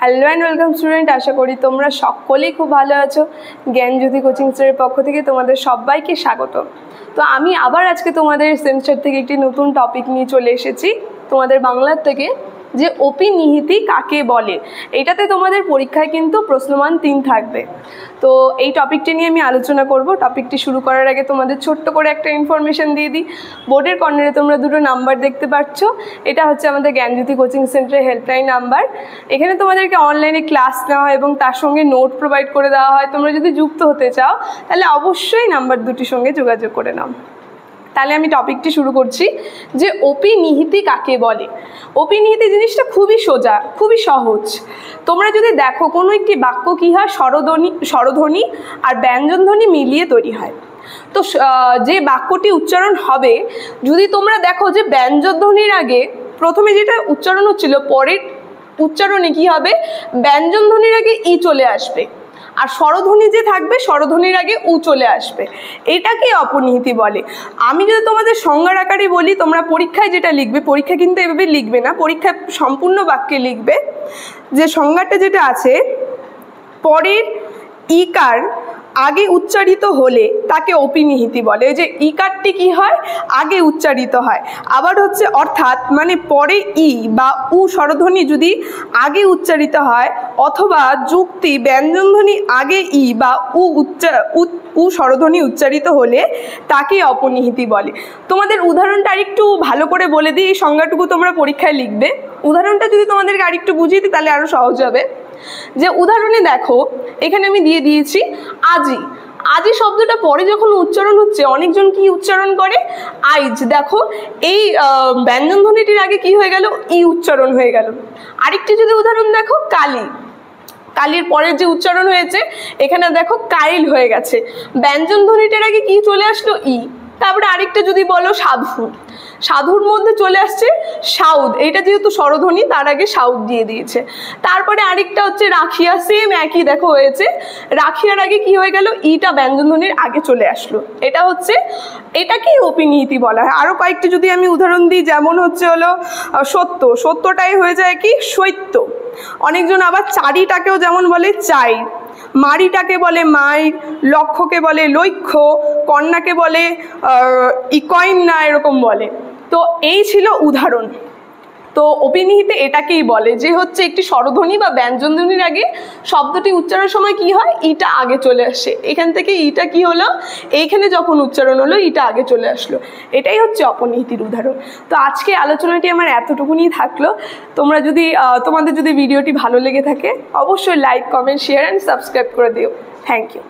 Hello and welcome student, আশা করি তোমরা সকলেই খুব ভালো আছো। জ্ঞানজ্যোতি কোচিং সেন্টারের পক্ষ থেকে তোমাদের সবাইকে স্বাগত। তো আমি আবার আজকে তোমাদের সেমিস্টার থেকে একটি নতুন টপিক নিয়ে চলে এসেছি তোমাদের বাংলার থেকে, যে অপিনিহিতি কাকে বলে। এইটাতে তোমাদের পরীক্ষায় কিন্তু প্রশ্নমান 3 থাকবে। তো এই টপিকটি নিয়ে আমি আলোচনা করব। টপিকটি শুরু করার আগে তোমাদের ছোট্ট করে একটা ইনফরমেশন দিয়ে দিই। বোর্ডের কর্নারে তোমরা দুটো নাম্বার দেখতে পাচ্ছ, এটা হচ্ছে আমাদের জ্ঞানজ্যোতি কোচিং সেন্টারের হেল্পলাইন নাম্বার। এখানে তোমাদেরকে অনলাইনে ক্লাস নেওয়া হয় এবং তার সঙ্গে নোট প্রোভাইড করে দেওয়া হয়। তোমরা যদি যুক্ত হতে চাও তাহলে অবশ্যই নাম্বার দুটির সঙ্গে যোগাযোগ করে নাও। তাহলে আমি টপিকটি শুরু করছি, যে অপিনিহিতি কাকে বলে। অপিনিহিতি জিনিসটা খুবই সোজা, খুবই সহজ। তোমরা যদি দেখো কোনো একটি বাক্য কী হয়, স্বরধ্বনি আর ব্যঞ্জনধ্বনি মিলিয়ে তৈরি হয়। তো যে বাক্যটি উচ্চারণ হবে, যদি তোমরা দেখো যে ব্যঞ্জনধ্বনির আগে প্রথমে যেটা উচ্চারণ হচ্ছিল, পরের উচ্চারণে কী হবে, ব্যঞ্জনধ্বনির আগে ই চলে আসবে, আর স্বরধ্বনি যে থাকবে স্বরধ্বনির আগে উ চলে আসবে। এটাকে অপনিহিতি বলে। আমি যদি তোমাদের সংজ্ঞার আকারে বলি, তোমরা পরীক্ষায় যেটা লিখবে, পরীক্ষা কিন্তু এভাবে লিখবে না, পরীক্ষায় সম্পূর্ণ বাক্যে লিখবে। যে সংজ্ঞাটা যেটা আছে, পরের ইকার আগে উচ্চারিত হলে তাকে অপিনিহিতি বলে। যে ইকারটি কি হয়, আগে উচ্চারিত হয়। আবার হচ্ছে অর্থাৎ মানে পরে ই বা উ স্বরধ্বনি যদি আগে উচ্চারিত হয়, অথবা যুক্তি ব্যঞ্জনধ্বনি আগে ই বা উ স্বরধ্বনি উচ্চারিত হলে তাকে অপনিহিতি বলে। তোমাদের উদাহরণটা আরেকটু ভালো করে বলে দিই, এই সংজ্ঞাটুকু তোমরা পরীক্ষায় লিখবে। উদাহরণটা যদি তোমাদেরকে আরেকটু বুঝিয়ে দিই তাহলে আরও সহজ হবে। যে উদাহরণে দেখো, এখানে আমি দিয়ে দিয়েছি আজি। আজি শব্দটা পরে যখন উচ্চারণ হচ্ছে, অনেকজন কি উচ্চারণ করে, আইজ। দেখো এই ব্যঞ্জনধ্বনিটির আগে কি হয়ে গেল, ই উচ্চারণ হয়ে গেল। আরেকটি যদি উদাহরণ দেখো, কালী। কালীর পরের যে উচ্চারণ হয়েছে, এখানে দেখো কাইল হয়ে গেছে। ব্যঞ্জনধ্বনিটার আগে কি চলে আসলো, ই। তারপরে আরেকটা যদি বলো সাধু, সাধুর মধ্যে চলে আসছে সাউদ, এটা যেহেতু স্বরধ্বনি তার আগে সাউদ দিয়ে দিয়েছে। তারপরে আরেকটা হচ্ছে রাখিয়া, সেম একই দেখো হয়েছে, রাখিয়ার আগে কি হয়ে গেল, ইটা ব্যঞ্জনধ্বনির আগে চলে আসলো। এটা হচ্ছে, এটাকেই অপিনিহিতি বলা হয়। আরও কয়েকটি যদি আমি উদাহরণ দিই, যেমন হচ্ছে হলো সত্য, সত্যটাই হয়ে যায় কি, সৈত্য। অনেকজন আবার চারিটাকেও যেমন বলে চাই, মারিটাকে বলে মাই, লক্ষ্যকে বলে লক্ষ্য, কন্যাকে বলে ইকয়না, এরকম বলে। তো এই ছিল উদাহরণ। তো অপিনিহিতি এটাকেই বলে, যে হচ্ছে একটি স্বরধ্বনি বা ব্যঞ্জনধ্বনির আগে শব্দটি উচ্চারণের সময় কি হয়, ইটা আগে চলে আসে। এখান থেকে ইটা কি হলো, এইখানে যখন উচ্চারণ হলো ইটা আগে চলে আসলো। এটাই হচ্ছে অপনিহিতির উদাহরণ। তো আজকে আলোচনাটি আমার এতটুকুনি থাকলো। তোমাদের যদি ভিডিওটি ভালো লেগে থাকে, অবশ্যই like, comment, share and subscribe করে দিও। Thank you.